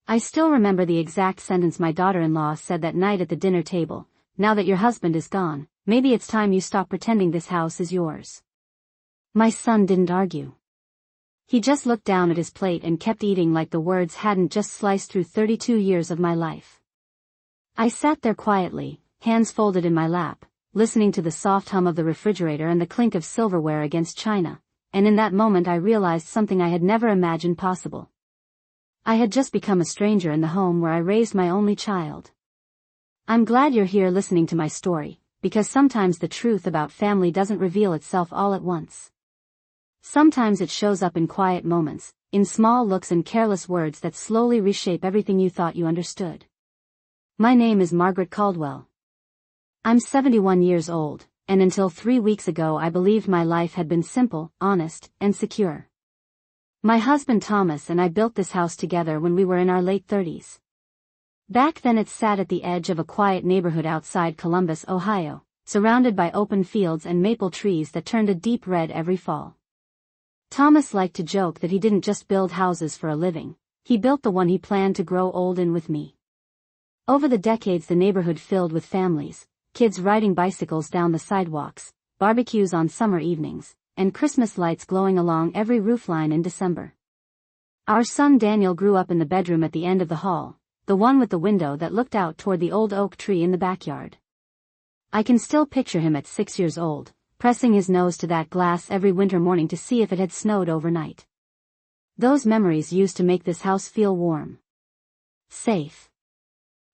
I still remember the exact sentence my daughter-in-law said that night at the dinner table. "Now that your husband is gone, maybe it's time you stop pretending this house is yours." My son didn't argue. He just looked down at his plate and kept eating like the words hadn't just sliced through 32 years of my life. I sat there quietly, hands folded in my lap, listening to the soft hum of the refrigerator and the clink of silverware against china, and in that moment I realized something I had never imagined possible. I had just become a stranger in the home where I raised my only child. I'm glad you're here listening to my story, because sometimes the truth about family doesn't reveal itself all at once. Sometimes it shows up in quiet moments, in small looks and careless words that slowly reshape everything you thought you understood. My name is Margaret Caldwell. I'm 71 years old, and until 3 weeks ago I believed my life had been simple, honest, and secure. My husband Thomas and I built this house together when we were in our late 30s. Back then it sat at the edge of a quiet neighborhood outside Columbus, Ohio, surrounded by open fields and maple trees that turned a deep red every fall. Thomas liked to joke that he didn't just build houses for a living, he built the one he planned to grow old in with me. Over the decades the neighborhood filled with families, kids riding bicycles down the sidewalks, barbecues on summer evenings, and Christmas lights glowing along every roofline in December. Our son Daniel grew up in the bedroom at the end of the hall, the one with the window that looked out toward the old oak tree in the backyard. I can still picture him at 6 years old, pressing his nose to that glass every winter morning to see if it had snowed overnight. Those memories used to make this house feel warm. Safe.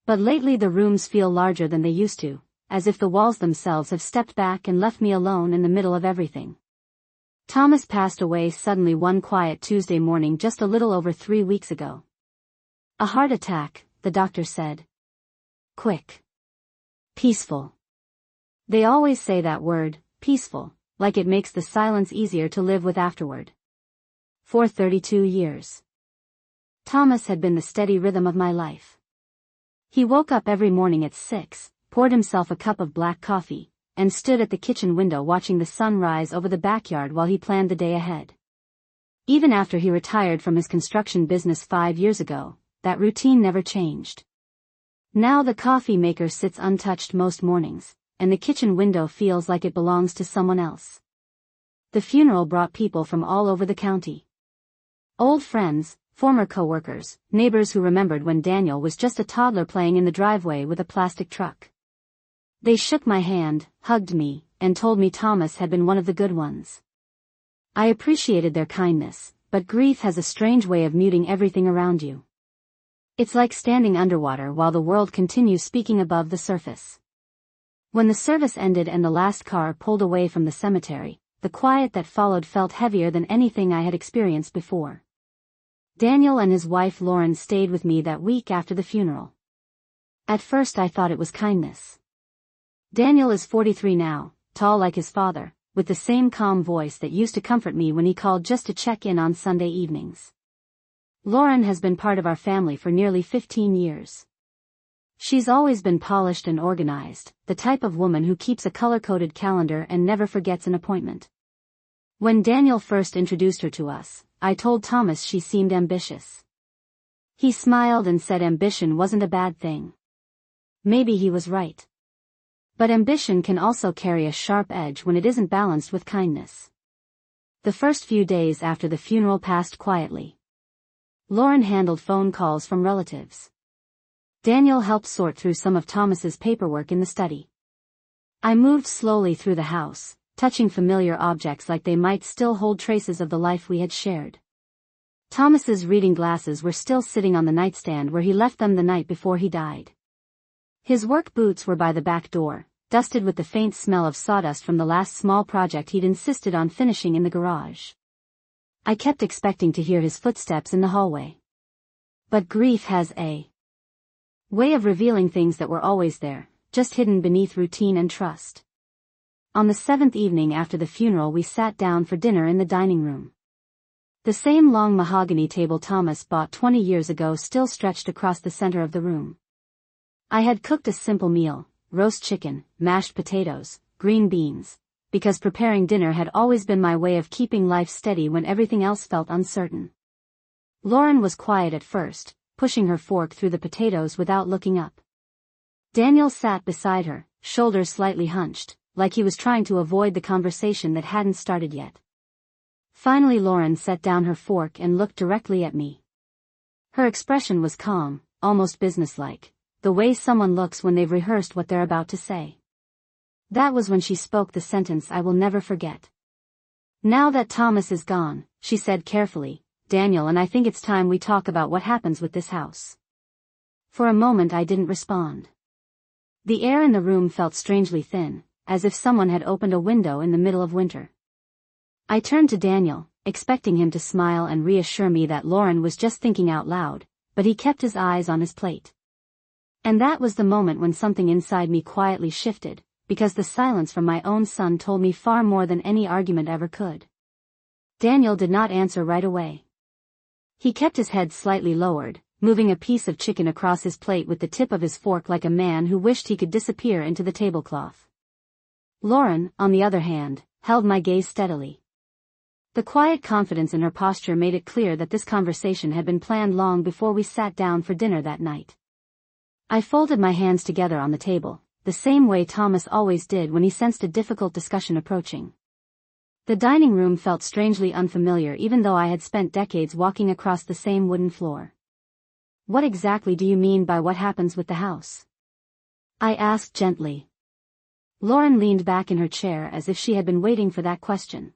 But lately the rooms feel larger than they used to, as if the walls themselves have stepped back and left me alone in the middle of everything. Thomas passed away suddenly one quiet Tuesday morning just a little over 3 weeks ago. A heart attack, the doctor said. Quick. Peaceful. They always say that word, peaceful, like it makes the silence easier to live with afterward. For 32 years. Thomas had been the steady rhythm of my life. He woke up every morning at 6, poured himself a cup of black coffee, and stood at the kitchen window watching the sun rise over the backyard while he planned the day ahead. Even after he retired from his construction business 5 years ago, that routine never changed. Now the coffee maker sits untouched most mornings, and the kitchen window feels like it belongs to someone else. The funeral brought people from all over the county. Old friends, former co-workers, neighbors who remembered when Daniel was just a toddler playing in the driveway with a plastic truck. They shook my hand, hugged me, and told me Thomas had been one of the good ones. I appreciated their kindness, but grief has a strange way of muting everything around you. It's like standing underwater while the world continues speaking above the surface. When the service ended and the last car pulled away from the cemetery, the quiet that followed felt heavier than anything I had experienced before. Daniel and his wife Lauren stayed with me that week after the funeral. At first I thought it was kindness. Daniel is 43 now, tall like his father, with the same calm voice that used to comfort me when he called just to check in on Sunday evenings. Lauren has been part of our family for nearly 15 years. She's always been polished and organized, the type of woman who keeps a color-coded calendar and never forgets an appointment. When Daniel first introduced her to us, I told Thomas she seemed ambitious. He smiled and said ambition wasn't a bad thing. Maybe he was right. But ambition can also carry a sharp edge when it isn't balanced with kindness. The first few days after the funeral passed quietly. Lauren handled phone calls from relatives. Daniel helped sort through some of Thomas's paperwork in the study. I moved slowly through the house, touching familiar objects like they might still hold traces of the life we had shared. Thomas's reading glasses were still sitting on the nightstand where he left them the night before he died. His work boots were by the back door, dusted with the faint smell of sawdust from the last small project he'd insisted on finishing in the garage. I kept expecting to hear his footsteps in the hallway. But grief has a way of revealing things that were always there, just hidden beneath routine and trust. On the 7th evening after the funeral we sat down for dinner in the dining room. The same long mahogany table Thomas bought 20 years ago still stretched across the center of the room. I had cooked a simple meal, roast chicken, mashed potatoes, green beans, because preparing dinner had always been my way of keeping life steady when everything else felt uncertain. Lauren was quiet at first, pushing her fork through the potatoes without looking up. Daniel sat beside her, shoulders slightly hunched, like he was trying to avoid the conversation that hadn't started yet. Finally Lauren set down her fork and looked directly at me. Her expression was calm, almost businesslike, the way someone looks when they've rehearsed what they're about to say. That was when she spoke the sentence I will never forget. "Now that Thomas is gone," she said carefully, "Daniel and I think it's time we talk about what happens with this house." For a moment I didn't respond. The air in the room felt strangely thin, as if someone had opened a window in the middle of winter. I turned to Daniel, expecting him to smile and reassure me that Lauren was just thinking out loud, but he kept his eyes on his plate. And that was the moment when something inside me quietly shifted, because the silence from my own son told me far more than any argument ever could. Daniel did not answer right away. He kept his head slightly lowered, moving a piece of chicken across his plate with the tip of his fork like a man who wished he could disappear into the tablecloth. Lauren, on the other hand, held my gaze steadily. The quiet confidence in her posture made it clear that this conversation had been planned long before we sat down for dinner that night. I folded my hands together on the table, the same way Thomas always did when he sensed a difficult discussion approaching. The dining room felt strangely unfamiliar even though I had spent decades walking across the same wooden floor. "What exactly do you mean by what happens with the house?" I asked gently. Lauren leaned back in her chair as if she had been waiting for that question.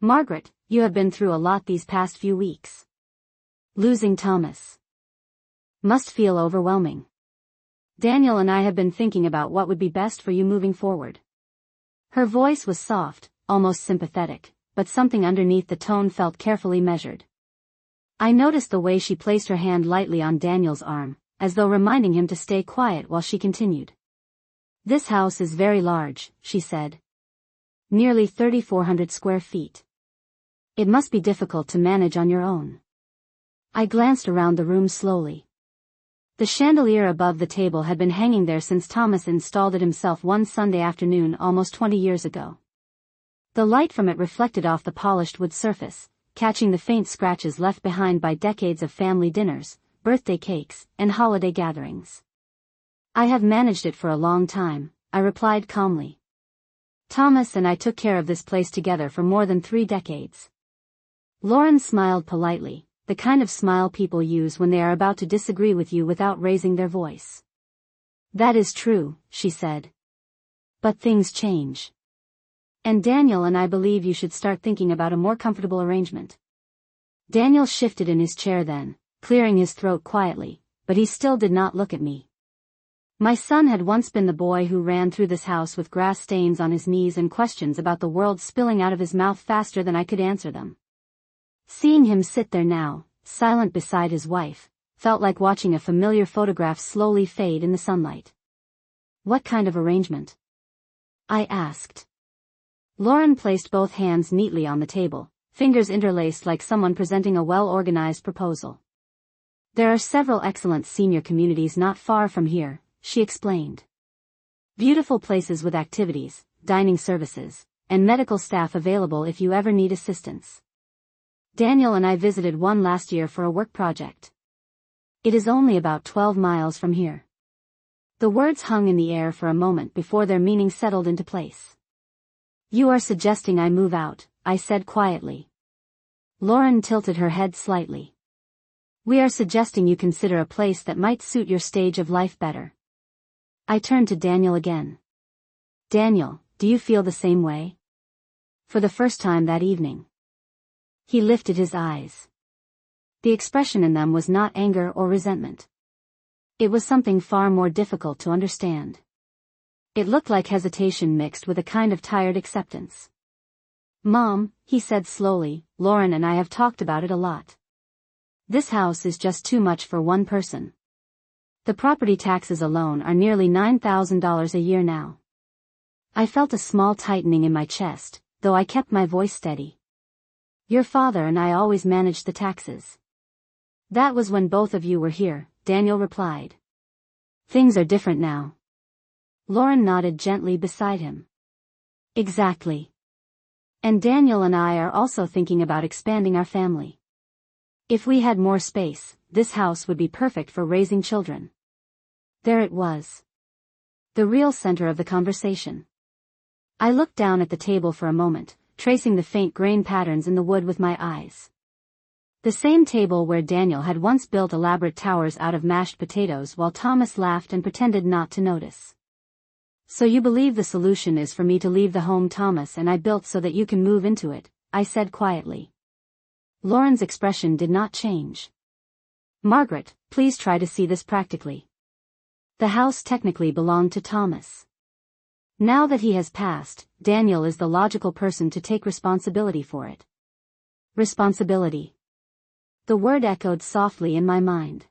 "Margaret, you have been through a lot these past few weeks. Losing Thomas must feel overwhelming. Daniel and I have been thinking about what would be best for you moving forward." Her voice was soft, almost sympathetic, but something underneath the tone felt carefully measured. I noticed the way she placed her hand lightly on Daniel's arm, as though reminding him to stay quiet while she continued. "This house is very large," she said. "Nearly 3,400 square feet. It must be difficult to manage on your own." I glanced around the room slowly. The chandelier above the table had been hanging there since Thomas installed it himself one Sunday afternoon almost 20 years ago. The light from it reflected off the polished wood surface, catching the faint scratches left behind by decades of family dinners, birthday cakes, and holiday gatherings. "I have managed it for a long time," I replied calmly. "Thomas and I took care of this place together for more than 3 decades. Lauren smiled politely, the kind of smile people use when they are about to disagree with you without raising their voice. "That is true," she said. "But things change. And Daniel and I believe you should start thinking about a more comfortable arrangement." Daniel shifted in his chair then, clearing his throat quietly, but he still did not look at me. My son had once been the boy who ran through this house with grass stains on his knees and questions about the world spilling out of his mouth faster than I could answer them. Seeing him sit there now, silent beside his wife, felt like watching a familiar photograph slowly fade in the sunlight. "What kind of arrangement?" I asked. Lauren placed both hands neatly on the table, fingers interlaced like someone presenting a well-organized proposal. "There are several excellent senior communities not far from here," she explained. "Beautiful places with activities, dining services, and medical staff available if you ever need assistance. Daniel and I visited one last year for a work project. It is only about 12 miles from here." The words hung in the air for a moment before their meaning settled into place. "You are suggesting I move out," I said quietly. Lauren tilted her head slightly. "We are suggesting you consider a place that might suit your stage of life better." I turned to Daniel again. "Daniel, do you feel the same way?" For the first time that evening. He lifted his eyes. The expression in them was not anger or resentment. It was something far more difficult to understand. It looked like hesitation mixed with a kind of tired acceptance. "Mom," he said slowly, "Lauren and I have talked about it a lot. This house is just too much for one person. The property taxes alone are nearly $9,000 a year now." I felt a small tightening in my chest, though I kept my voice steady. "Your father and I always managed the taxes." "That was when both of you were here," Daniel replied. "Things are different now." Lauren nodded gently beside him. "Exactly. And Daniel and I are also thinking about expanding our family. If we had more space, this house would be perfect for raising children. There it was. The real center of the conversation. I looked down at the table for a moment, tracing the faint grain patterns in the wood with my eyes. The same table where Daniel had once built elaborate towers out of mashed potatoes while Thomas laughed and pretended not to notice. So you believe the solution is for me to leave the home Thomas and I built so that you can move into it, I said quietly. Lauren's expression did not change. Margaret, please try to see this practically. The house technically belonged to Thomas. Now that he has passed, Daniel is the logical person to take responsibility for it. Responsibility. The word echoed softly in my mind.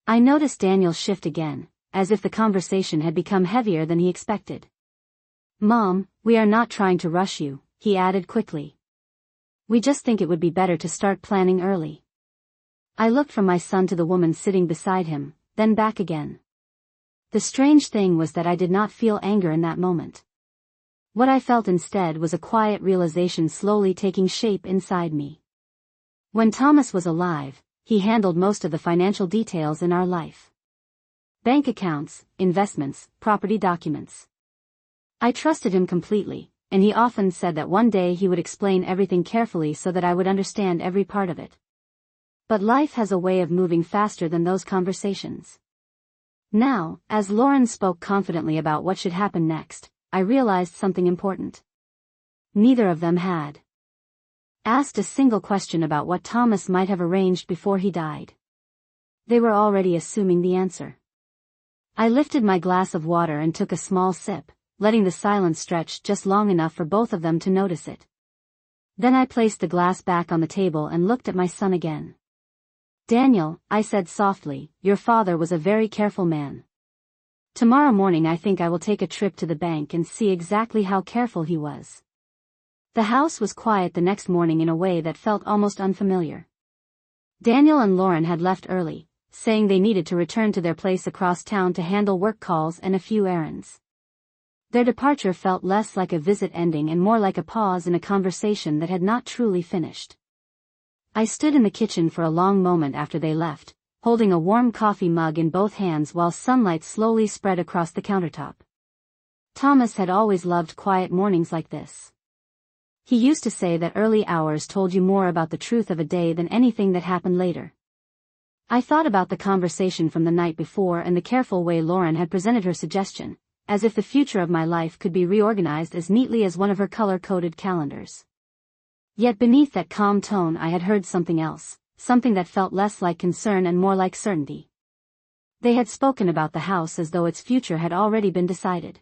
I noticed Daniel shift again, as if the conversation had become heavier than he expected. Mom, we are not trying to rush you, he added quickly. We just think it would be better to start planning early. I looked from my son to the woman sitting beside him, then back again. The strange thing was that I did not feel anger in that moment. What I felt instead was a quiet realization slowly taking shape inside me. When Thomas was alive, he handled most of the financial details in our life. Bank accounts, investments, property documents. I trusted him completely, and he often said that one day he would explain everything carefully so that I would understand every part of it. But life has a way of moving faster than those conversations. Now, as Lauren spoke confidently about what should happen next, I realized something important. Neither of them had asked a single question about what Thomas might have arranged before he died. They were already assuming the answer. I lifted my glass of water and took a small sip, letting the silence stretch just long enough for both of them to notice it. Then I placed the glass back on the table and looked at my son again. Daniel, I said softly, your father was a very careful man. Tomorrow morning I think I will take a trip to the bank and see exactly how careful he was. The house was quiet the next morning in a way that felt almost unfamiliar. Daniel and Lauren had left early, saying they needed to return to their place across town to handle work calls and a few errands. Their departure felt less like a visit ending and more like a pause in a conversation that had not truly finished. I stood in the kitchen for a long moment after they left, holding a warm coffee mug in both hands while sunlight slowly spread across the countertop. Thomas had always loved quiet mornings like this. He used to say that early hours told you more about the truth of a day than anything that happened later. I thought about the conversation from the night before and the careful way Lauren had presented her suggestion, as if the future of my life could be reorganized as neatly as one of her color-coded calendars. Yet beneath that calm tone I had heard something else, something that felt less like concern and more like certainty. They had spoken about the house as though its future had already been decided.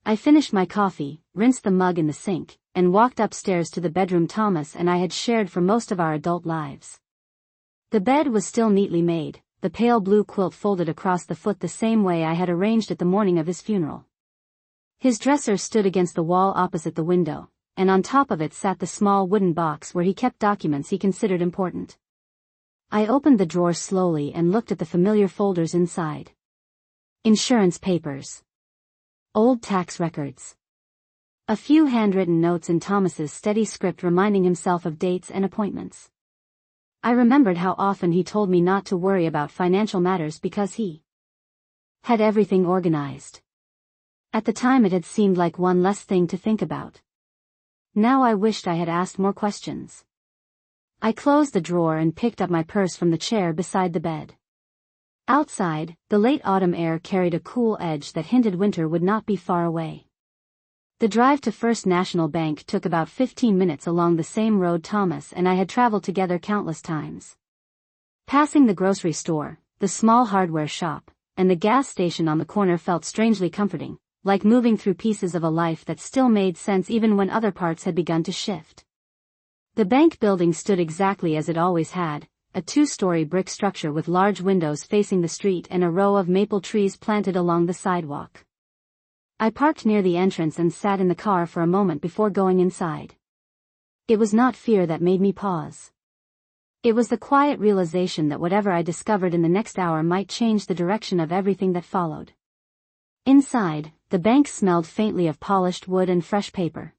I finished my coffee, rinsed the mug in the sink, and walked upstairs to the bedroom Thomas and I had shared for most of our adult lives. The bed was still neatly made, the pale blue quilt folded across the foot the same way I had arranged it the morning of his funeral. His dresser stood against the wall opposite the window, and on top of it sat the small wooden box where he kept documents he considered important. I opened the drawer slowly and looked at the familiar folders inside. Insurance papers. Old tax records. A few handwritten notes in Thomas's steady script reminding himself of dates and appointments. I remembered how often he told me not to worry about financial matters because he had everything organized. At the time it had seemed like one less thing to think about. Now I wished I had asked more questions. I closed the drawer and picked up my purse from the chair beside the bed. Outside, the late autumn air carried a cool edge that hinted winter would not be far away. The drive to First National Bank took about 15 minutes along the same road Thomas and I had traveled together countless times. Passing the grocery store, the small hardware shop, and the gas station on the corner felt strangely comforting, like moving through pieces of a life that still made sense even when other parts had begun to shift. The bank building stood exactly as it always had, a two-story brick structure with large windows facing the street and a row of maple trees planted along the sidewalk. I parked near the entrance and sat in the car for a moment before going inside. It was not fear that made me pause. It was the quiet realization that whatever I discovered in the next hour might change the direction of everything that followed. Inside, the bank smelled faintly of polished wood and fresh paper.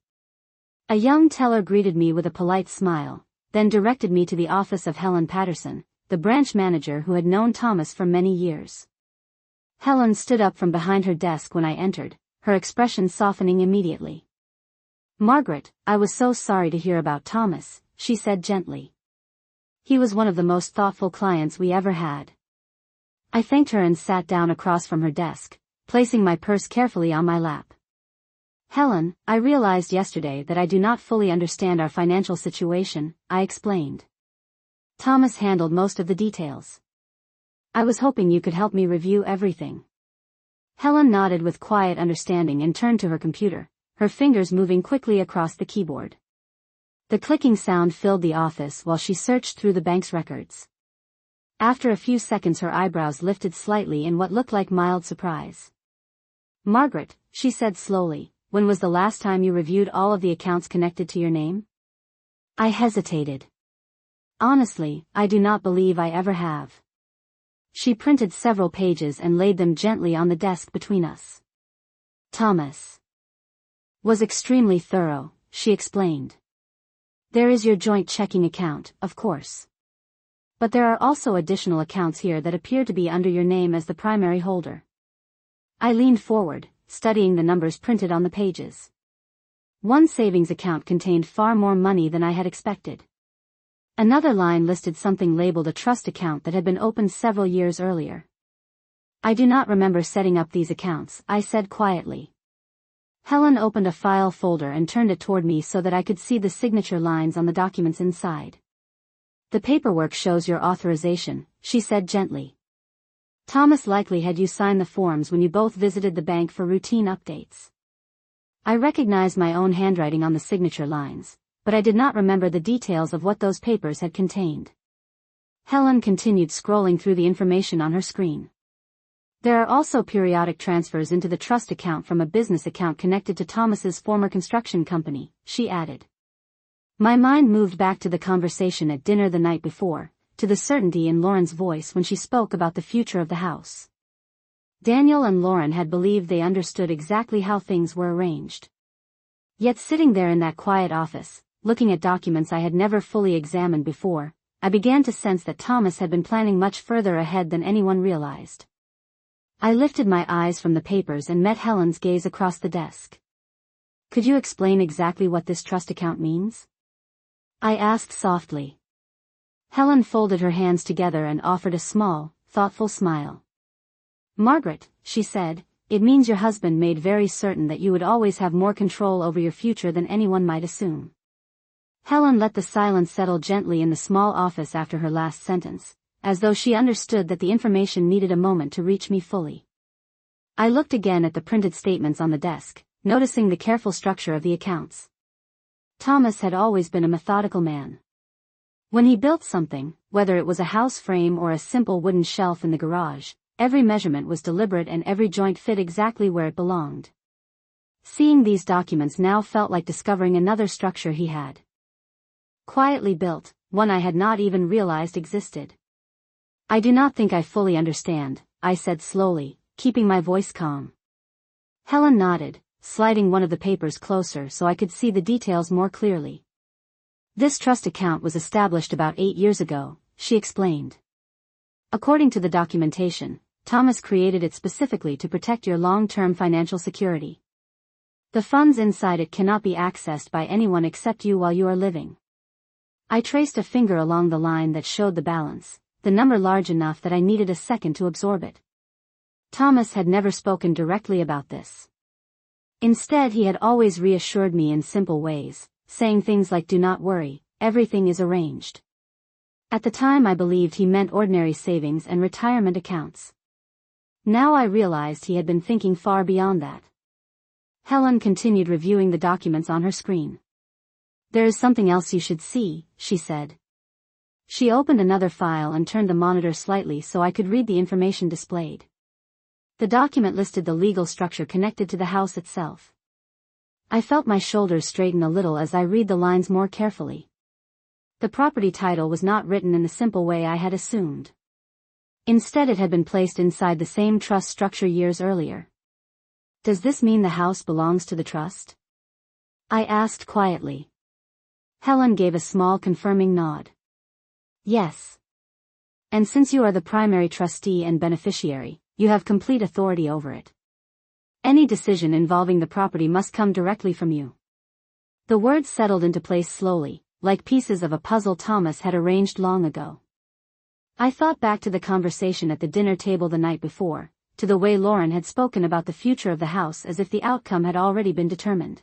A young teller greeted me with a polite smile, then directed me to the office of Helen Patterson, the branch manager who had known Thomas for many years. Helen stood up from behind her desk when I entered, her expression softening immediately. "Margaret, I was so sorry to hear about Thomas," she said gently. "He was one of the most thoughtful clients we ever had." I thanked her and sat down across from her desk, placing my purse carefully on my lap. "Helen, I realized yesterday that I do not fully understand our financial situation," I explained. "Thomas handled most of the details. I was hoping you could help me review everything." Helen nodded with quiet understanding and turned to her computer, her fingers moving quickly across the keyboard. The clicking sound filled the office while she searched through the bank's records. After a few seconds her eyebrows lifted slightly in what looked like mild surprise. "Margaret," she said slowly, "when was the last time you reviewed all of the accounts connected to your name?" I hesitated. "Honestly, I do not believe I ever have." She printed several pages and laid them gently on the desk between us. "Thomas was extremely thorough," she explained. "There is your joint checking account, of course. But there are also additional accounts here that appear to be under your name as the primary holder." I leaned forward, studying the numbers printed on the pages. One savings account contained far more money than I had expected. Another line listed something labeled a trust account that had been opened several years earlier. "I do not remember setting up these accounts," I said quietly. Helen opened a file folder and turned it toward me so that I could see the signature lines on the documents inside. "The paperwork shows your authorization," she said gently. "Thomas likely had you sign the forms when you both visited the bank for routine updates." I recognized my own handwriting on the signature lines, but I did not remember the details of what those papers had contained. Helen continued scrolling through the information on her screen. "There are also periodic transfers into the trust account from a business account connected to Thomas's former construction company," she added. My mind moved back to the conversation at dinner the night before, to the certainty in Lauren's voice when she spoke about the future of the house. Daniel and Lauren had believed they understood exactly how things were arranged. Yet sitting there in that quiet office, looking at documents I had never fully examined before, I began to sense that Thomas had been planning much further ahead than anyone realized. I lifted my eyes from the papers and met Helen's gaze across the desk. "Could you explain exactly what this trust account means?" I asked softly. Helen folded her hands together and offered a small, thoughtful smile. "Margaret," she said, "it means your husband made very certain that you would always have more control over your future than anyone might assume." Helen let the silence settle gently in the small office after her last sentence, as though she understood that the information needed a moment to reach me fully. I looked again at the printed statements on the desk, noticing the careful structure of the accounts. Thomas had always been a methodical man. When he built something, whether it was a house frame or a simple wooden shelf in the garage, every measurement was deliberate and every joint fit exactly where it belonged. Seeing these documents now felt like discovering another structure he had quietly built, one I had not even realized existed. "I do not think I fully understand," I said slowly, keeping my voice calm. Helen nodded, sliding one of the papers closer so I could see the details more clearly. "This trust account was established about 8 years ago," she explained. "According to the documentation, Thomas created it specifically to protect your long-term financial security. The funds inside it cannot be accessed by anyone except you while you are living." I traced a finger along the line that showed the balance, the number large enough that I needed a second to absorb it. Thomas had never spoken directly about this. Instead, he had always reassured me in simple ways, saying things like, "Do not worry, everything is arranged." At the time I believed he meant ordinary savings and retirement accounts. Now I realized he had been thinking far beyond that. Helen continued reviewing the documents on her screen. "There is something else you should see," she said. She opened another file and turned the monitor slightly so I could read the information displayed. The document listed the legal structure connected to the house itself. I felt my shoulders straighten a little as I read the lines more carefully. The property title was not written in the simple way I had assumed. Instead, it had been placed inside the same trust structure years earlier. "Does this mean the house belongs to the trust?" I asked quietly. Helen gave a small confirming nod. "Yes. And since you are the primary trustee and beneficiary, you have complete authority over it. Any decision involving the property must come directly from you. The words settled into place slowly, like pieces of a puzzle Thomas had arranged long ago. I thought back to the conversation at the dinner table the night before, to the way Lauren had spoken about the future of the house as if the outcome had already been determined.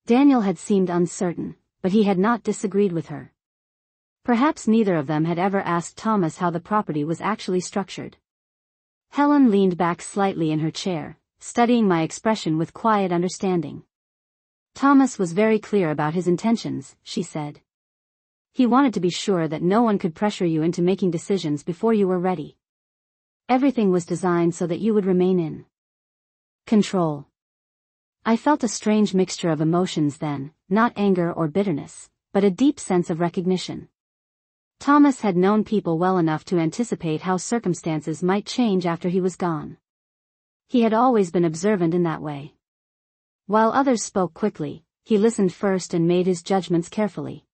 Daniel had seemed uncertain, but he had not disagreed with her. Perhaps neither of them had ever asked Thomas how the property was actually structured. Helen leaned back slightly in her chair, studying my expression with quiet understanding. Thomas was very clear about his intentions, she said. He wanted to be sure that no one could pressure you into making decisions before you were ready. Everything was designed so that you would remain in control. I felt a strange mixture of emotions then, not anger or bitterness, but a deep sense of recognition. Thomas had known people well enough to anticipate how circumstances might change after he was gone. He had always been observant in that way. While others spoke quickly, he listened first and made his judgments carefully.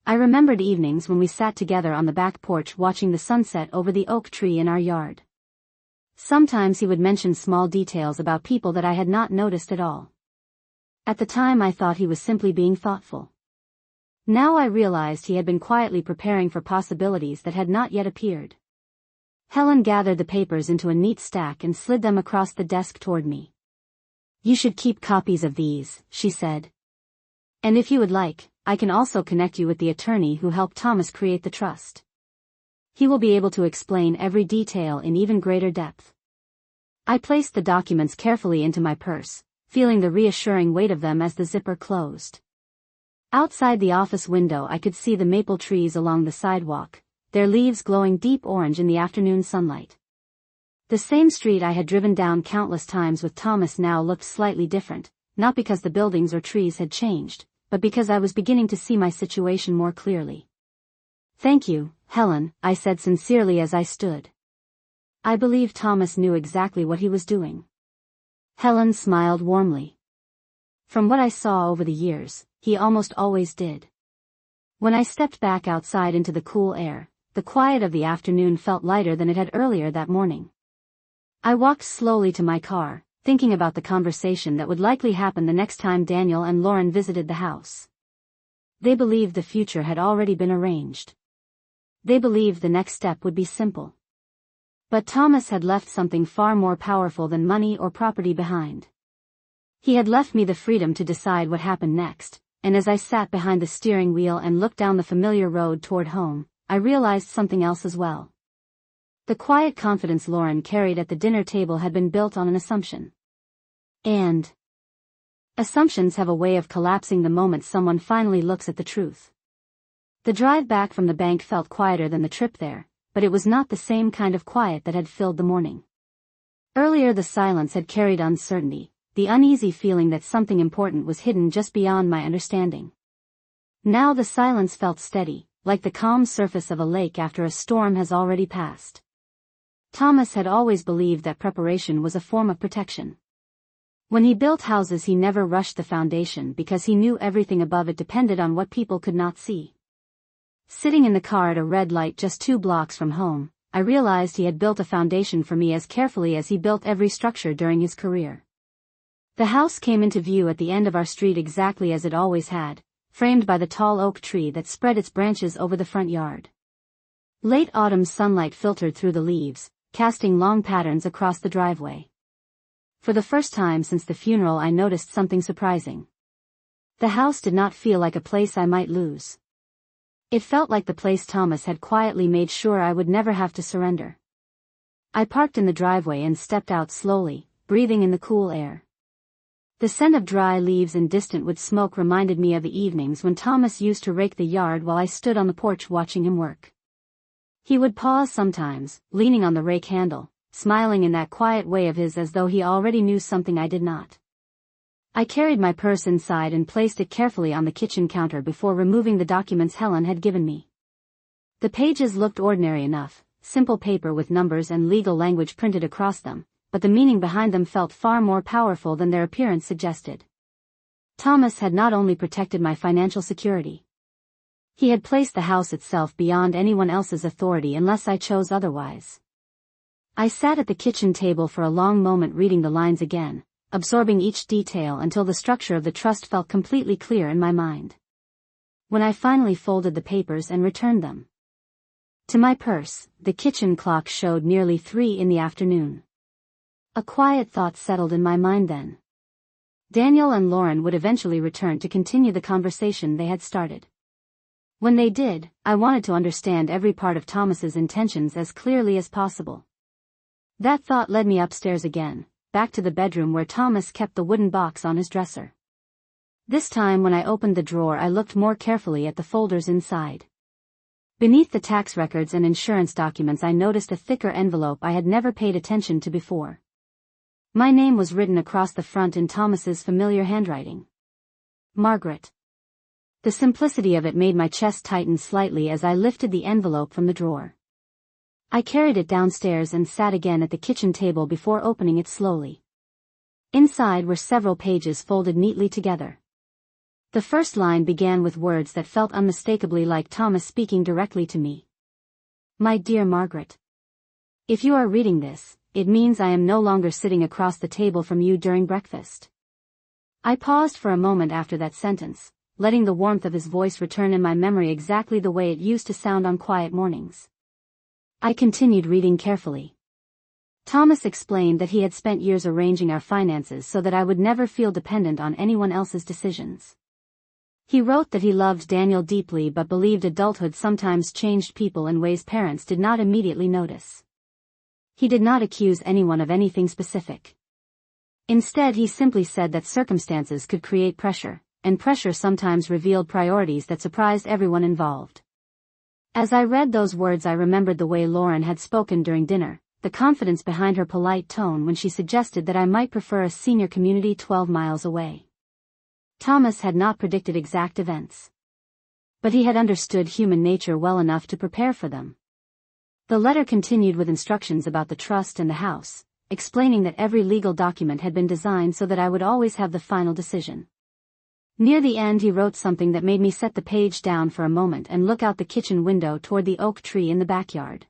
I remembered evenings when we sat together on the back porch watching the sunset over the oak tree in our yard. Sometimes he would mention small details about people that I had not noticed at all. At the time I thought he was simply being thoughtful. Now I realized he had been quietly preparing for possibilities that had not yet appeared. Helen gathered the papers into a neat stack and slid them across the desk toward me. You should keep copies of these, she said. And if you would like, I can also connect you with the attorney who helped Thomas create the trust. He will be able to explain every detail in even greater depth. I placed the documents carefully into my purse, feeling the reassuring weight of them as the zipper closed. Outside the office window I could see the maple trees along the sidewalk, their leaves glowing deep orange in the afternoon sunlight. The same street I had driven down countless times with Thomas now looked slightly different, not because the buildings or trees had changed, but because I was beginning to see my situation more clearly. Thank you, Helen, I said sincerely as I stood. I believe Thomas knew exactly what he was doing. Helen smiled warmly. From what I saw over the years, he almost always did. When I stepped back outside into the cool air, the quiet of the afternoon felt lighter than it had earlier that morning. I walked slowly to my car, thinking about the conversation that would likely happen the next time Daniel and Lauren visited the house. They believed the future had already been arranged. They believed the next step would be simple. But Thomas had left something far more powerful than money or property behind. He had left me the freedom to decide what happened next, and as I sat behind the steering wheel and looked down the familiar road toward home, I realized something else as well. The quiet confidence Lauren carried at the dinner table had been built on an assumption. And assumptions have a way of collapsing the moment someone finally looks at the truth. The drive back from the bank felt quieter than the trip there, but it was not the same kind of quiet that had filled the morning. Earlier the silence had carried uncertainty, the uneasy feeling that something important was hidden just beyond my understanding. Now the silence felt steady, like the calm surface of a lake after a storm has already passed. Thomas had always believed that preparation was a form of protection. When he built houses he never rushed the foundation because he knew everything above it depended on what people could not see. Sitting in the car at a red light just 2 blocks from home, I realized he had built a foundation for me as carefully as he built every structure during his career. The house came into view at the end of our street exactly as it always had, framed by the tall oak tree that spread its branches over the front yard. Late autumn sunlight filtered through the leaves, casting long patterns across the driveway. For the first time since the funeral I noticed something surprising. The house did not feel like a place I might lose. It felt like the place Thomas had quietly made sure I would never have to surrender. I parked in the driveway and stepped out slowly, breathing in the cool air. The scent of dry leaves and distant wood smoke reminded me of the evenings when Thomas used to rake the yard while I stood on the porch watching him work. He would pause sometimes, leaning on the rake handle, smiling in that quiet way of his as though he already knew something I did not. I carried my purse inside and placed it carefully on the kitchen counter before removing the documents Helen had given me. The pages looked ordinary enough, simple paper with numbers and legal language printed across them, but the meaning behind them felt far more powerful than their appearance suggested. Thomas had not only protected my financial security. He had placed the house itself beyond anyone else's authority unless I chose otherwise. I sat at the kitchen table for a long moment reading the lines again, absorbing each detail until the structure of the trust felt completely clear in my mind. When I finally folded the papers and returned them to my purse, the kitchen clock showed nearly 3 in the afternoon. A quiet thought settled in my mind then. Daniel and Lauren would eventually return to continue the conversation they had started. When they did, I wanted to understand every part of Thomas's intentions as clearly as possible. That thought led me upstairs again, back to the bedroom where Thomas kept the wooden box on his dresser. This time when I opened the drawer I looked more carefully at the folders inside. Beneath the tax records and insurance documents I noticed a thicker envelope I had never paid attention to before. My name was written across the front in Thomas's familiar handwriting. Margaret. The simplicity of it made my chest tighten slightly as I lifted the envelope from the drawer. I carried it downstairs and sat again at the kitchen table before opening it slowly. Inside were several pages folded neatly together. The first line began with words that felt unmistakably like Thomas speaking directly to me. My dear Margaret. If you are reading this, it means I am no longer sitting across the table from you during breakfast. I paused for a moment after that sentence, letting the warmth of his voice return in my memory exactly the way it used to sound on quiet mornings. I continued reading carefully. Thomas explained that he had spent years arranging our finances so that I would never feel dependent on anyone else's decisions. He wrote that he loved Daniel deeply but believed adulthood sometimes changed people in ways parents did not immediately notice. He did not accuse anyone of anything specific. Instead, he simply said that circumstances could create pressure, and pressure sometimes revealed priorities that surprised everyone involved. As I read those words I remembered the way Lauren had spoken during dinner, the confidence behind her polite tone when she suggested that I might prefer a senior community 12 miles away. Thomas had not predicted exact events. But he had understood human nature well enough to prepare for them. The letter continued with instructions about the trust and the house, explaining that every legal document had been designed so that I would always have the final decision. Near the end he wrote something that made me set the page down for a moment and look out the kitchen window toward the oak tree in the backyard.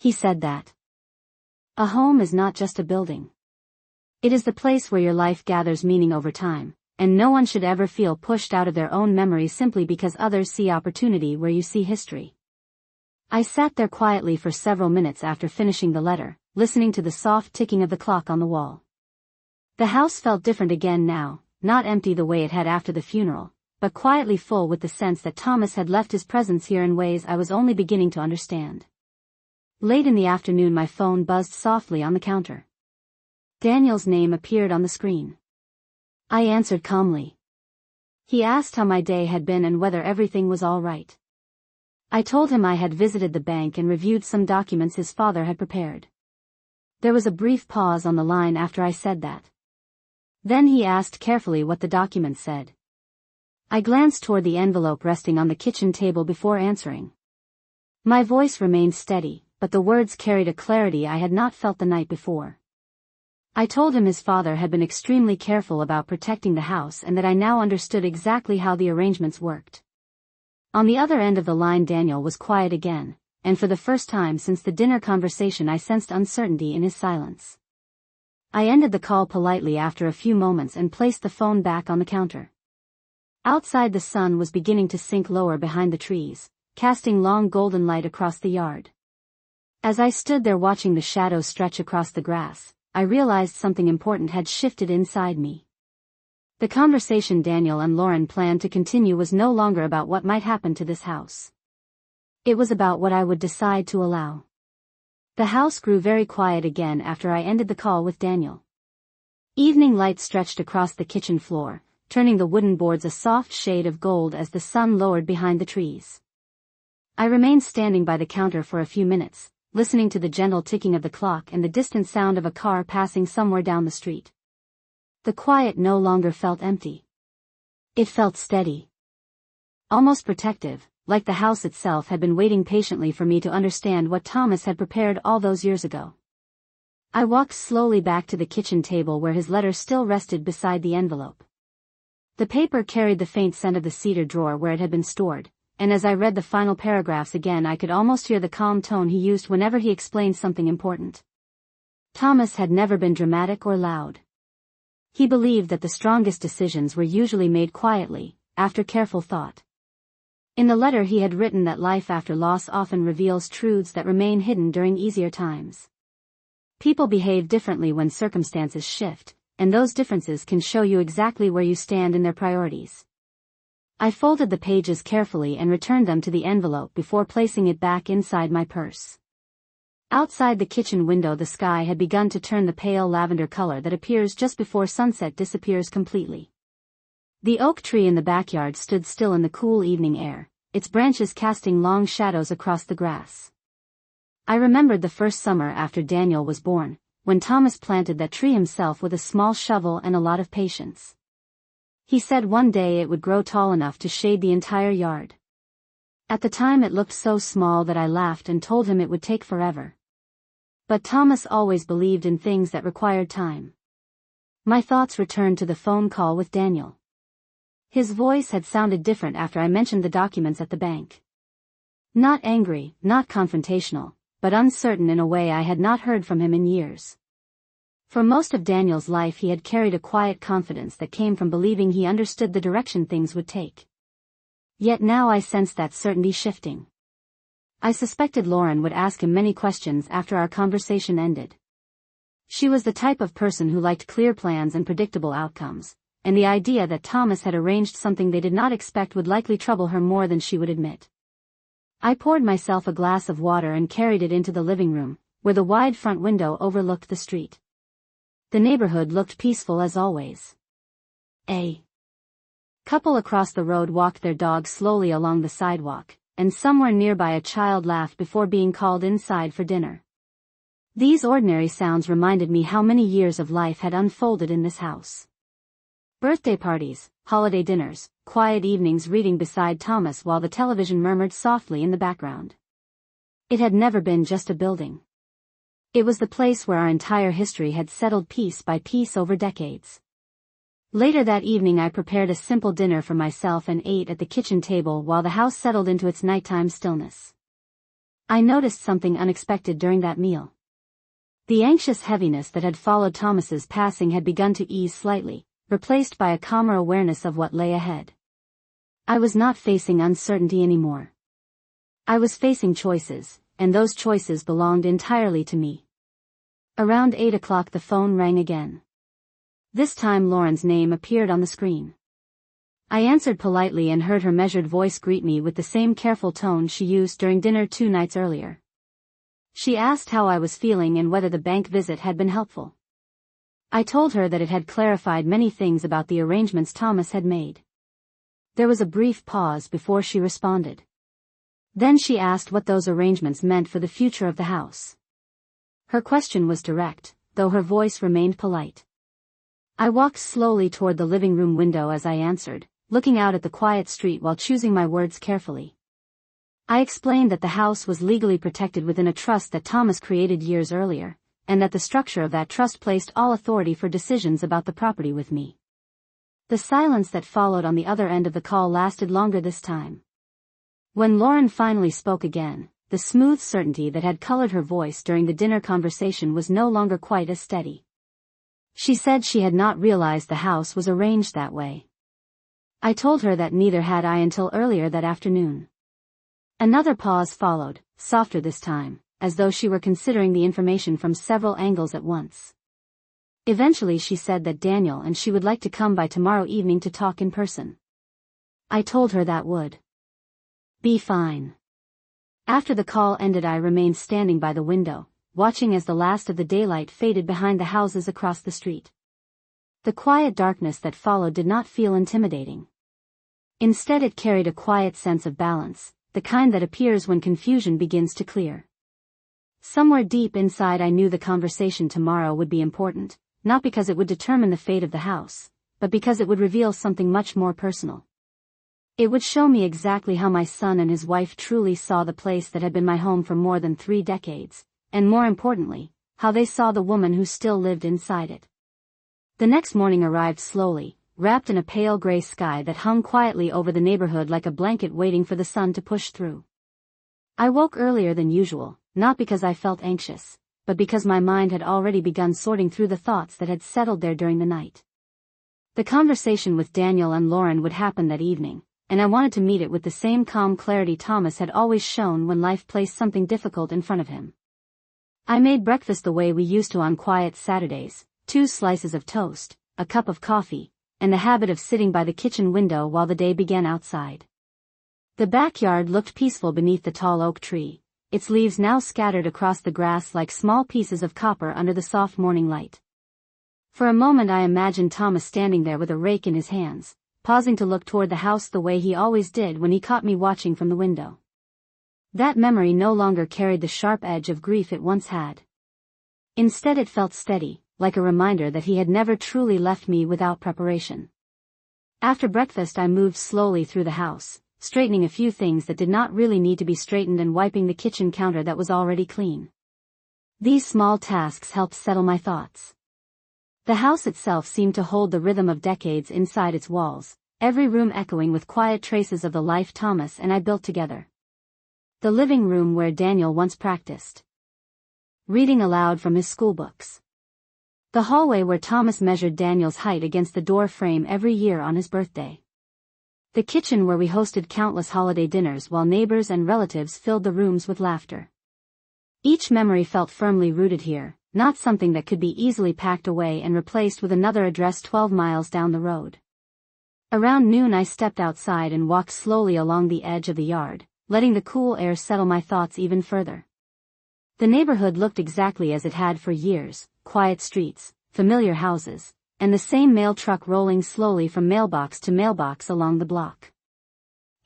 He said that a home is not just a building. It is the place where your life gathers meaning over time, and no one should ever feel pushed out of their own memory simply because others see opportunity where you see history. I sat there quietly for several minutes after finishing the letter, listening to the soft ticking of the clock on the wall. The house felt different again now. Not empty the way it had after the funeral, but quietly full with the sense that Thomas had left his presence here in ways I was only beginning to understand. Late in the afternoon my phone buzzed softly on the counter. Daniel's name appeared on the screen. I answered calmly. He asked how my day had been and whether everything was all right. I told him I had visited the bank and reviewed some documents his father had prepared. There was a brief pause on the line after I said that. Then he asked carefully what the document said. I glanced toward the envelope resting on the kitchen table before answering. My voice remained steady, but the words carried a clarity I had not felt the night before. I told him his father had been extremely careful about protecting the house and that I now understood exactly how the arrangements worked. On the other end of the line Daniel was quiet again, and for the first time since the dinner conversation I sensed uncertainty in his silence. I ended the call politely after a few moments and placed the phone back on the counter. Outside the sun was beginning to sink lower behind the trees, casting long golden light across the yard. As I stood there watching the shadows stretch across the grass, I realized something important had shifted inside me. The conversation Daniel and Lauren planned to continue was no longer about what might happen to this house. It was about what I would decide to allow. The house grew very quiet again after I ended the call with Daniel. Evening light stretched across the kitchen floor, turning the wooden boards a soft shade of gold as the sun lowered behind the trees. I remained standing by the counter for a few minutes, listening to the gentle ticking of the clock and the distant sound of a car passing somewhere down the street. The quiet no longer felt empty. It felt steady. Almost protective, like the house itself had been waiting patiently for me to understand what Thomas had prepared all those years ago. I walked slowly back to the kitchen table where his letter still rested beside the envelope. The paper carried the faint scent of the cedar drawer where it had been stored, and as I read the final paragraphs again I could almost hear the calm tone he used whenever he explained something important. Thomas had never been dramatic or loud. He believed that the strongest decisions were usually made quietly, after careful thought. In the letter he had written that life after loss often reveals truths that remain hidden during easier times. People behave differently when circumstances shift, and those differences can show you exactly where you stand in their priorities. I folded the pages carefully and returned them to the envelope before placing it back inside my purse. Outside the kitchen window the sky had begun to turn the pale lavender color that appears just before sunset disappears completely. The oak tree in the backyard stood still in the cool evening air, its branches casting long shadows across the grass. I remembered the first summer after Daniel was born, when Thomas planted that tree himself with a small shovel and a lot of patience. He said one day it would grow tall enough to shade the entire yard. At the time it looked so small that I laughed and told him it would take forever. But Thomas always believed in things that required time. My thoughts returned to the phone call with Daniel. His voice had sounded different after I mentioned the documents at the bank. Not angry, not confrontational, but uncertain in a way I had not heard from him in years. For most of Daniel's life he had carried a quiet confidence that came from believing he understood the direction things would take. Yet now I sensed that certainty shifting. I suspected Lauren would ask him many questions after our conversation ended. She was the type of person who liked clear plans and predictable outcomes, and the idea that Thomas had arranged something they did not expect would likely trouble her more than she would admit. I poured myself a glass of water and carried it into the living room, where the wide front window overlooked the street. The neighborhood looked peaceful as always. A couple across the road walked their dog slowly along the sidewalk, and somewhere nearby a child laughed before being called inside for dinner. These ordinary sounds reminded me how many years of life had unfolded in this house. Birthday parties, holiday dinners, quiet evenings reading beside Thomas while the television murmured softly in the background. It had never been just a building. It was the place where our entire history had settled piece by piece over decades. Later that evening I prepared a simple dinner for myself and ate at the kitchen table while the house settled into its nighttime stillness. I noticed something unexpected during that meal. The anxious heaviness that had followed Thomas's passing had begun to ease slightly, replaced by a calmer awareness of what lay ahead. I was not facing uncertainty anymore. I was facing choices, and those choices belonged entirely to me. Around 8 o'clock the phone rang again. This time Lauren's name appeared on the screen. I answered politely and heard her measured voice greet me with the same careful tone she used during dinner 2 nights earlier. She asked how I was feeling and whether the bank visit had been helpful. I told her that it had clarified many things about the arrangements Thomas had made. There was a brief pause before she responded. Then she asked what those arrangements meant for the future of the house. Her question was direct, though her voice remained polite. I walked slowly toward the living room window as I answered, looking out at the quiet street while choosing my words carefully. I explained that the house was legally protected within a trust that Thomas created years earlier, and that the structure of that trust placed all authority for decisions about the property with me. The silence that followed on the other end of the call lasted longer this time. When Lauren finally spoke again, the smooth certainty that had colored her voice during the dinner conversation was no longer quite as steady. She said she had not realized the house was arranged that way. I told her that neither had I until earlier that afternoon. Another pause followed, softer this time, as though she were considering the information from several angles at once. Eventually she said that Daniel and she would like to come by tomorrow evening to talk in person. I told her that would be fine. After the call ended I remained standing by the window, watching as the last of the daylight faded behind the houses across the street. The quiet darkness that followed did not feel intimidating. Instead it carried a quiet sense of balance, the kind that appears when confusion begins to clear. Somewhere deep inside I knew the conversation tomorrow would be important, not because it would determine the fate of the house, but because it would reveal something much more personal. It would show me exactly how my son and his wife truly saw the place that had been my home for more than 3 decades, and more importantly, how they saw the woman who still lived inside it. The next morning arrived slowly, wrapped in a pale gray sky that hung quietly over the neighborhood like a blanket waiting for the sun to push through. I woke earlier than usual, not because I felt anxious, but because my mind had already begun sorting through the thoughts that had settled there during the night. The conversation with Daniel and Lauren would happen that evening, and I wanted to meet it with the same calm clarity Thomas had always shown when life placed something difficult in front of him. I made breakfast the way we used to on quiet Saturdays, 2 slices of toast, a cup of coffee, and the habit of sitting by the kitchen window while the day began outside. The backyard looked peaceful beneath the tall oak tree, its leaves now scattered across the grass like small pieces of copper under the soft morning light. For a moment I imagined Thomas standing there with a rake in his hands, pausing to look toward the house the way he always did when he caught me watching from the window. That memory no longer carried the sharp edge of grief it once had. Instead it felt steady, like a reminder that he had never truly left me without preparation. After breakfast I moved slowly through the house, straightening a few things that did not really need to be straightened and wiping the kitchen counter that was already clean. These small tasks helped settle my thoughts. The house itself seemed to hold the rhythm of decades inside its walls, every room echoing with quiet traces of the life Thomas and I built together. The living room where Daniel once practiced reading aloud from his schoolbooks. The hallway where Thomas measured Daniel's height against the door frame every year on his birthday. The kitchen where we hosted countless holiday dinners while neighbors and relatives filled the rooms with laughter. Each memory felt firmly rooted here, not something that could be easily packed away and replaced with another address 12 miles down the road. Around noon I stepped outside and walked slowly along the edge of the yard, letting the cool air settle my thoughts even further. The neighborhood looked exactly as it had for years, quiet streets, familiar houses, and the same mail truck rolling slowly from mailbox to mailbox along the block.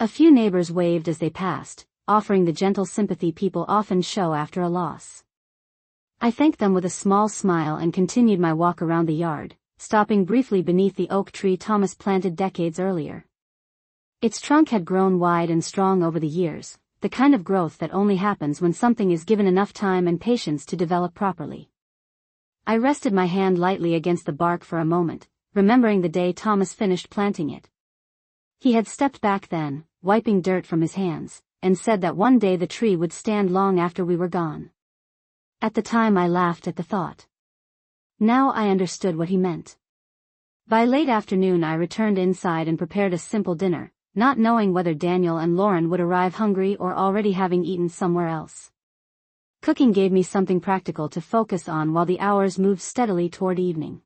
A few neighbors waved as they passed, offering the gentle sympathy people often show after a loss. I thanked them with a small smile and continued my walk around the yard, stopping briefly beneath the oak tree Thomas planted decades earlier. Its trunk had grown wide and strong over the years, the kind of growth that only happens when something is given enough time and patience to develop properly. I rested my hand lightly against the bark for a moment, remembering the day Thomas finished planting it. He had stepped back then, wiping dirt from his hands, and said that one day the tree would stand long after we were gone. At the time I laughed at the thought. Now I understood what he meant. By late afternoon I returned inside and prepared a simple dinner, not knowing whether Daniel and Lauren would arrive hungry or already having eaten somewhere else. Cooking gave me something practical to focus on while the hours moved steadily toward evening.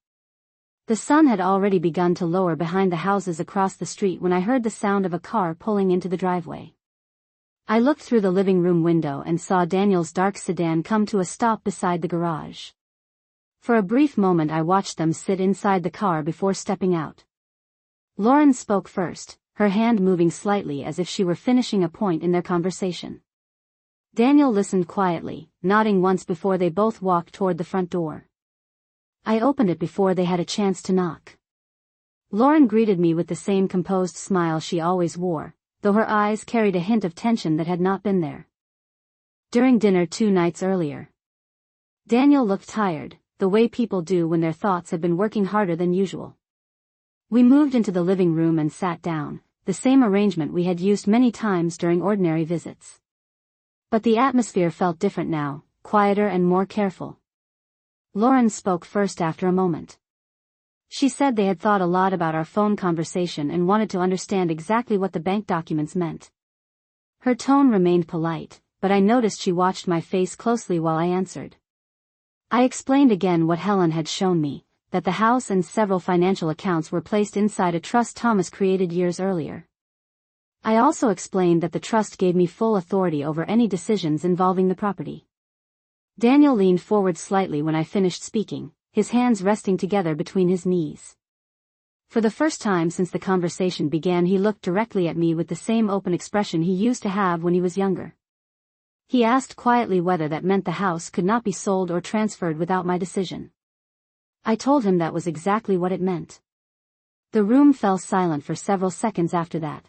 The sun had already begun to lower behind the houses across the street when I heard the sound of a car pulling into the driveway. I looked through the living room window and saw Daniel's dark sedan come to a stop beside the garage. For a brief moment I watched them sit inside the car before stepping out. Lauren spoke first, her hand moving slightly as if she were finishing a point in their conversation. Daniel listened quietly, nodding once before they both walked toward the front door. I opened it before they had a chance to knock. Lauren greeted me with the same composed smile she always wore, though her eyes carried a hint of tension that had not been there during dinner 2 nights earlier. Daniel looked tired, the way people do when their thoughts have been working harder than usual. We moved into the living room and sat down, the same arrangement we had used many times during ordinary visits. But the atmosphere felt different now, quieter and more careful. Lauren spoke first after a moment. She said they had thought a lot about our phone conversation and wanted to understand exactly what the bank documents meant. Her tone remained polite, but I noticed she watched my face closely while I answered. I explained again what Helen had shown me, that the house and several financial accounts were placed inside a trust Thomas created years earlier. I also explained that the trust gave me full authority over any decisions involving the property. Daniel leaned forward slightly when I finished speaking, his hands resting together between his knees. For the first time since the conversation began he looked directly at me with the same open expression he used to have when he was younger. He asked quietly whether that meant the house could not be sold or transferred without my decision. I told him that was exactly what it meant. The room fell silent for several seconds after that.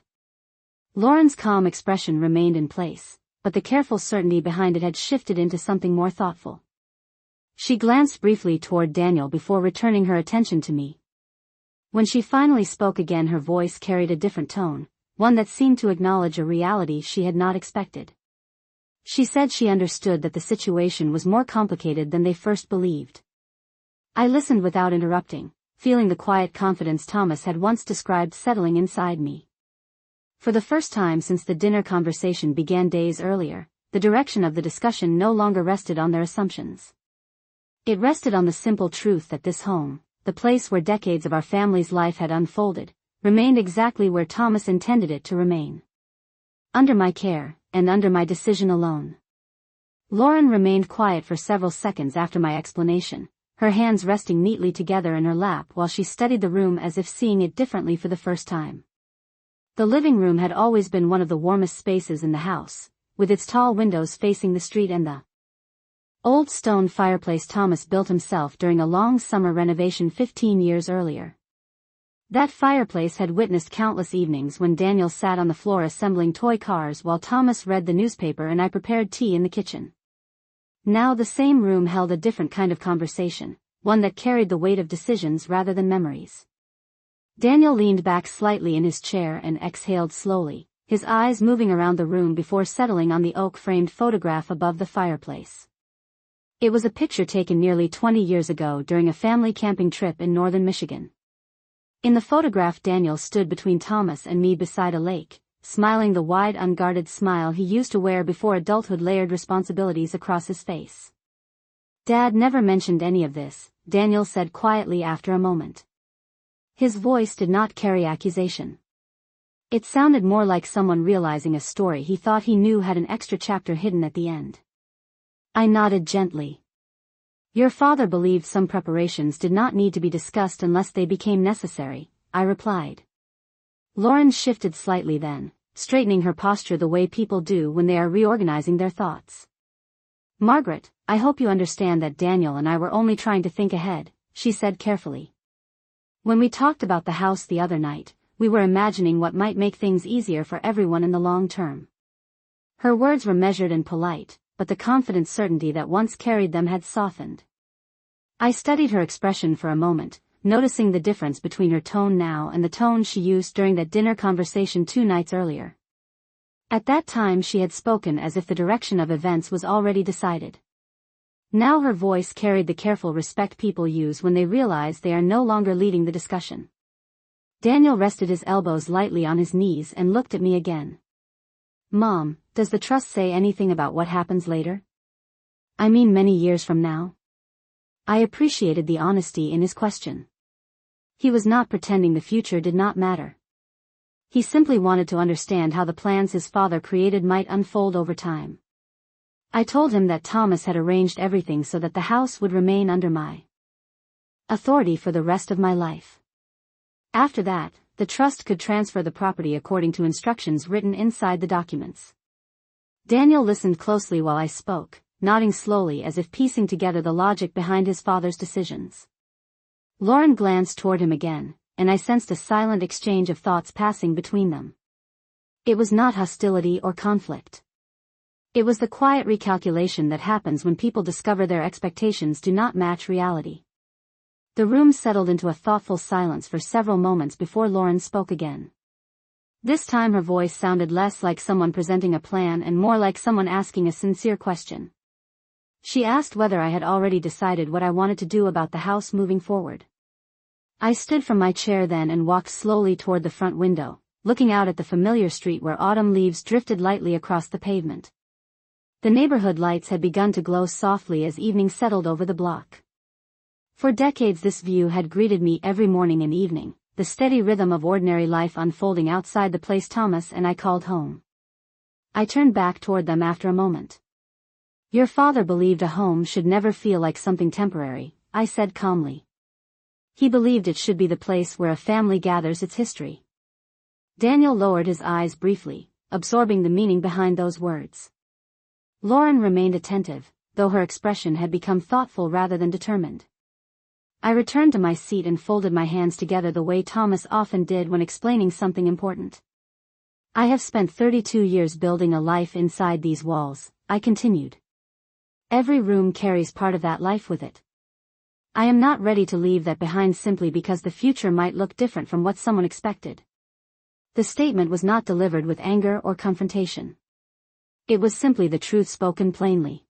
Lauren's calm expression remained in place, but the careful certainty behind it had shifted into something more thoughtful. She glanced briefly toward Daniel before returning her attention to me. When she finally spoke again, her voice carried a different tone, one that seemed to acknowledge a reality she had not expected. She said she understood that the situation was more complicated than they first believed. I listened without interrupting, feeling the quiet confidence Thomas had once described settling inside me. For the first time since the dinner conversation began days earlier, the direction of the discussion no longer rested on their assumptions. It rested on the simple truth that this home, the place where decades of our family's life had unfolded, remained exactly where Thomas intended it to remain. Under my care, and under my decision alone. Lauren remained quiet for several seconds after my explanation, her hands resting neatly together in her lap while she studied the room as if seeing it differently for the first time. The living room had always been one of the warmest spaces in the house, with its tall windows facing the street and the old stone fireplace Thomas built himself during a long summer renovation 15 years earlier. That fireplace had witnessed countless evenings when Daniel sat on the floor assembling toy cars while Thomas read the newspaper and I prepared tea in the kitchen. Now the same room held a different kind of conversation, one that carried the weight of decisions rather than memories. Daniel leaned back slightly in his chair and exhaled slowly, his eyes moving around the room before settling on the oak-framed photograph above the fireplace. It was a picture taken nearly 20 years ago during a family camping trip in northern Michigan. In the photograph, Daniel stood between Thomas and me beside a lake, smiling the wide, unguarded smile he used to wear before adulthood layered responsibilities across his face. "Dad never mentioned any of this," Daniel said quietly after a moment. His voice did not carry accusation. It sounded more like someone realizing a story he thought he knew had an extra chapter hidden at the end. I nodded gently. "Your father believed some preparations did not need to be discussed unless they became necessary," I replied. Lauren shifted slightly then, straightening her posture the way people do when they are reorganizing their thoughts. "Margaret, I hope you understand that Daniel and I were only trying to think ahead," she said carefully. "When we talked about the house the other night, we were imagining what might make things easier for everyone in the long term." Her words were measured and polite, but the confident certainty that once carried them had softened. I studied her expression for a moment, noticing the difference between her tone now and the tone she used during that dinner conversation 2 nights earlier. At that time she had spoken as if the direction of events was already decided. Now her voice carried the careful respect people use when they realize they are no longer leading the discussion. Daniel rested his elbows lightly on his knees and looked at me again. "Mom, does the trust say anything about what happens later? I mean many years from now?" I appreciated the honesty in his question. He was not pretending the future did not matter. He simply wanted to understand how the plans his father created might unfold over time. I told him that Thomas had arranged everything so that the house would remain under my authority for the rest of my life. After that, the trust could transfer the property according to instructions written inside the documents. Daniel listened closely while I spoke, nodding slowly as if piecing together the logic behind his father's decisions. Lauren glanced toward him again, and I sensed a silent exchange of thoughts passing between them. It was not hostility or conflict. It was the quiet recalculation that happens when people discover their expectations do not match reality. The room settled into a thoughtful silence for several moments before Lauren spoke again. This time her voice sounded less like someone presenting a plan and more like someone asking a sincere question. She asked whether I had already decided what I wanted to do about the house moving forward. I stood from my chair then and walked slowly toward the front window, looking out at the familiar street where autumn leaves drifted lightly across the pavement. The neighborhood lights had begun to glow softly as evening settled over the block. For decades this view had greeted me every morning and evening, the steady rhythm of ordinary life unfolding outside the place Thomas and I called home. I turned back toward them after a moment. "Your father believed a home should never feel like something temporary," I said calmly. "He believed it should be the place where a family gathers its history." Daniel lowered his eyes briefly, absorbing the meaning behind those words. Lauren remained attentive, though her expression had become thoughtful rather than determined. I returned to my seat and folded my hands together the way Thomas often did when explaining something important. "I have spent 32 years building a life inside these walls," I continued. "Every room carries part of that life with it. I am not ready to leave that behind simply because the future might look different from what someone expected. The statement was not delivered with anger or confrontation. It was simply the truth spoken plainly.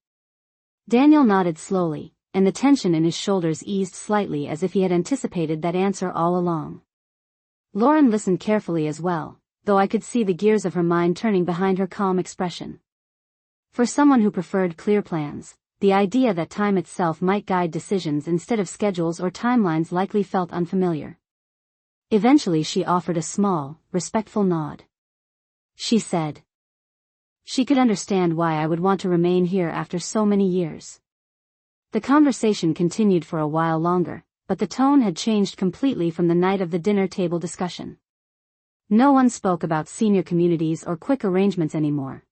Daniel nodded slowly, and the tension in his shoulders eased slightly as if he had anticipated that answer all along. Lauren listened carefully as well, though I could see the gears of her mind turning behind her calm expression. For someone who preferred clear plans, the idea that time itself might guide decisions instead of schedules or timelines likely felt unfamiliar. Eventually she offered a small, respectful nod. She said she could understand why I would want to remain here after so many years. The conversation continued for a while longer, but the tone had changed completely from the night of the dinner table discussion. No one spoke about senior communities or quick arrangements anymore.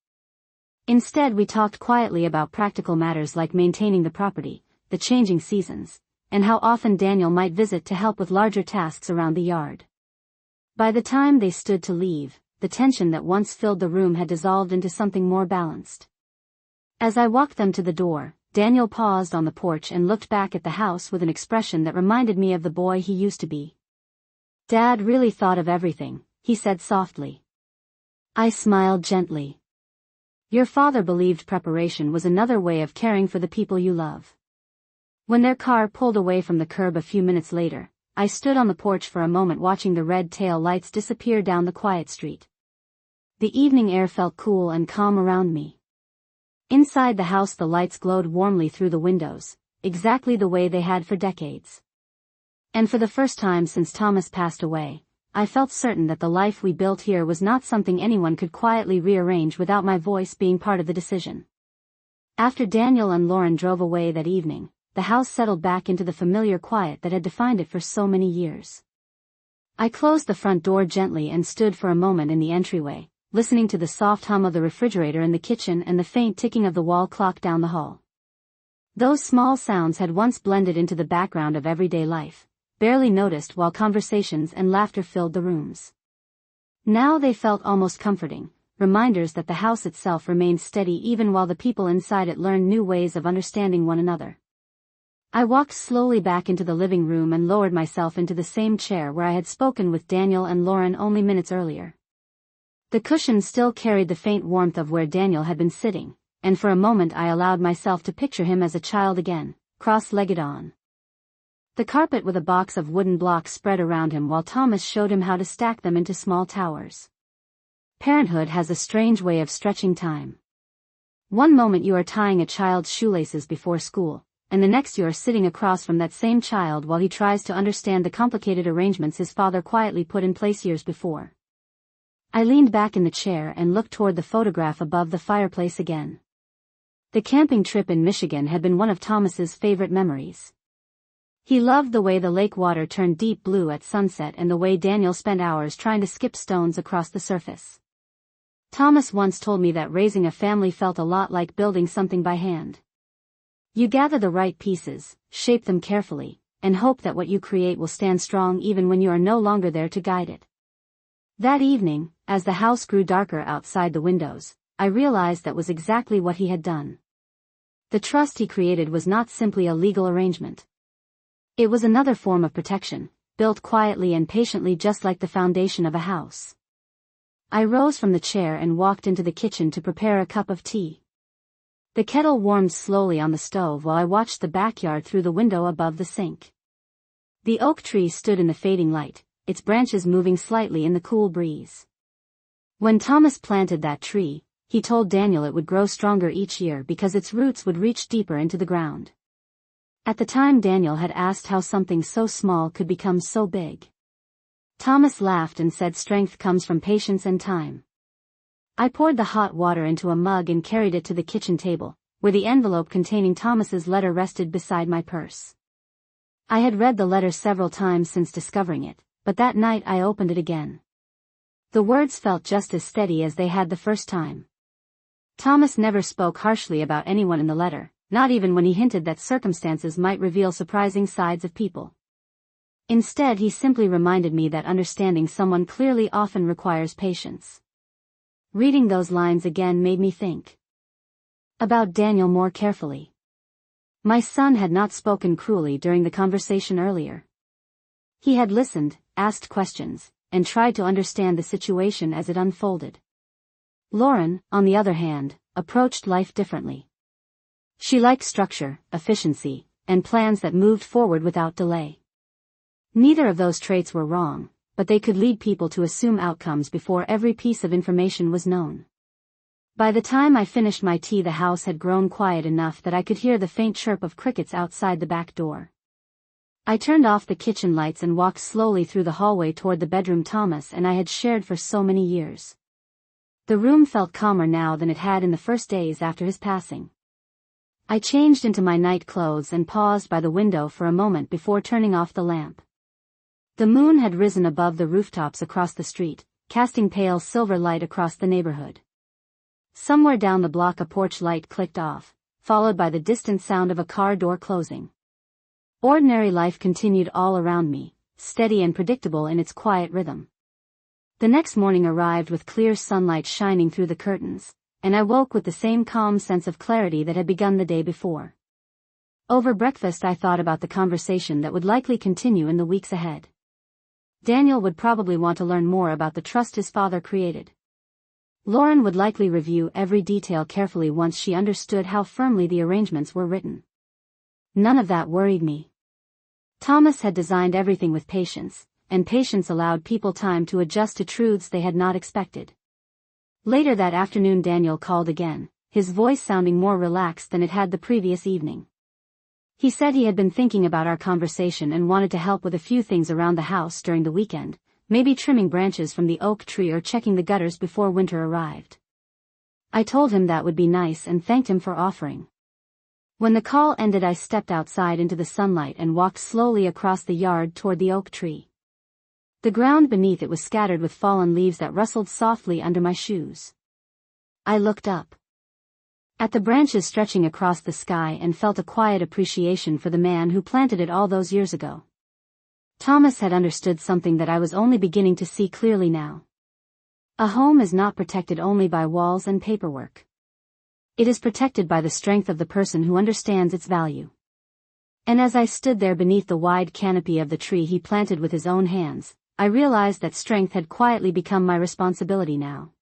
Instead, we talked quietly about practical matters like maintaining the property, the changing seasons, and how often Daniel might visit to help with larger tasks around the yard. By the time they stood to leave, the tension that once filled the room had dissolved into something more balanced. As I walked them to the door, Daniel paused on the porch and looked back at the house with an expression that reminded me of the boy he used to be. "Dad really thought of everything," he said softly. I smiled gently. "Your father believed preparation was another way of caring for the people you love." When their car pulled away from the curb a few minutes later, I stood on the porch for a moment watching the red tail lights disappear down the quiet street. The evening air felt cool and calm around me. Inside the house the lights glowed warmly through the windows, exactly the way they had for decades. And for the first time since Thomas passed away, I felt certain that the life we built here was not something anyone could quietly rearrange without my voice being part of the decision. After Daniel and Lauren drove away that evening, the house settled back into the familiar quiet that had defined it for so many years. I closed the front door gently and stood for a moment in the entryway, listening to the soft hum of the refrigerator in the kitchen and the faint ticking of the wall clock down the hall. Those small sounds had once blended into the background of everyday life, barely noticed while conversations and laughter filled the rooms. Now they felt almost comforting, reminders that the house itself remained steady even while the people inside it learned new ways of understanding one another. I walked slowly back into the living room and lowered myself into the same chair where I had spoken with Daniel and Lauren only minutes earlier. The cushion still carried the faint warmth of where Daniel had been sitting, and for a moment I allowed myself to picture him as a child again, cross-legged on the carpet with a box of wooden blocks spread around him while Thomas showed him how to stack them into small towers. Parenthood has a strange way of stretching time. One moment you are tying a child's shoelaces before school, and the next you are sitting across from that same child while he tries to understand the complicated arrangements his father quietly put in place years before. I leaned back in the chair and looked toward the photograph above the fireplace again. The camping trip in Michigan had been one of Thomas's favorite memories. He loved the way the lake water turned deep blue at sunset and the way Daniel spent hours trying to skip stones across the surface. Thomas once told me that raising a family felt a lot like building something by hand. You gather the right pieces, shape them carefully, and hope that what you create will stand strong even when you are no longer there to guide it. That evening, as the house grew darker outside the windows, I realized that was exactly what he had done. The trust he created was not simply a legal arrangement. It was another form of protection, built quietly and patiently just like the foundation of a house. I rose from the chair and walked into the kitchen to prepare a cup of tea. The kettle warmed slowly on the stove while I watched the backyard through the window above the sink. The oak tree stood in the fading light, its branches moving slightly in the cool breeze. When Thomas planted that tree, he told Daniel it would grow stronger each year because its roots would reach deeper into the ground. At the time Daniel had asked how something so small could become so big. Thomas laughed and said strength comes from patience and time. I poured the hot water into a mug and carried it to the kitchen table, where the envelope containing Thomas's letter rested beside my purse. I had read the letter several times since discovering it, but that night I opened it again. The words felt just as steady as they had the first time. Thomas never spoke harshly about anyone in the letter, not even when he hinted that circumstances might reveal surprising sides of people. Instead, he simply reminded me that understanding someone clearly often requires patience. Reading those lines again made me think about Daniel more carefully. My son had not spoken cruelly during the conversation earlier. He had listened, asked questions, and tried to understand the situation as it unfolded. Lauren, on the other hand, approached life differently. She liked structure, efficiency, and plans that moved forward without delay. Neither of those traits were wrong, but they could lead people to assume outcomes before every piece of information was known. By the time I finished my tea, the house had grown quiet enough that I could hear the faint chirp of crickets outside the back door. I turned off the kitchen lights and walked slowly through the hallway toward the bedroom Thomas and I had shared for so many years. The room felt calmer now than it had in the first days after his passing. I changed into my night clothes and paused by the window for a moment before turning off the lamp. The moon had risen above the rooftops across the street, casting pale silver light across the neighborhood. Somewhere down the block a porch light clicked off, followed by the distant sound of a car door closing. Ordinary life continued all around me, steady and predictable in its quiet rhythm. The next morning arrived with clear sunlight shining through the curtains, and I woke with the same calm sense of clarity that had begun the day before. Over breakfast I thought about the conversation that would likely continue in the weeks ahead. Daniel would probably want to learn more about the trust his father created. Lauren would likely review every detail carefully once she understood how firmly the arrangements were written. None of that worried me. Thomas had designed everything with patience, and patience allowed people time to adjust to truths they had not expected. Later that afternoon Daniel called again, his voice sounding more relaxed than it had the previous evening. He said he had been thinking about our conversation and wanted to help with a few things around the house during the weekend, maybe trimming branches from the oak tree or checking the gutters before winter arrived. I told him that would be nice and thanked him for offering. When the call ended I stepped outside into the sunlight and walked slowly across the yard toward the oak tree. The ground beneath it was scattered with fallen leaves that rustled softly under my shoes. I looked up at the branches stretching across the sky and felt a quiet appreciation for the man who planted it all those years ago. Thomas had understood something that I was only beginning to see clearly now. A home is not protected only by walls and paperwork. It is protected by the strength of the person who understands its value. And as I stood there beneath the wide canopy of the tree he planted with his own hands, I realized that strength had quietly become my responsibility now.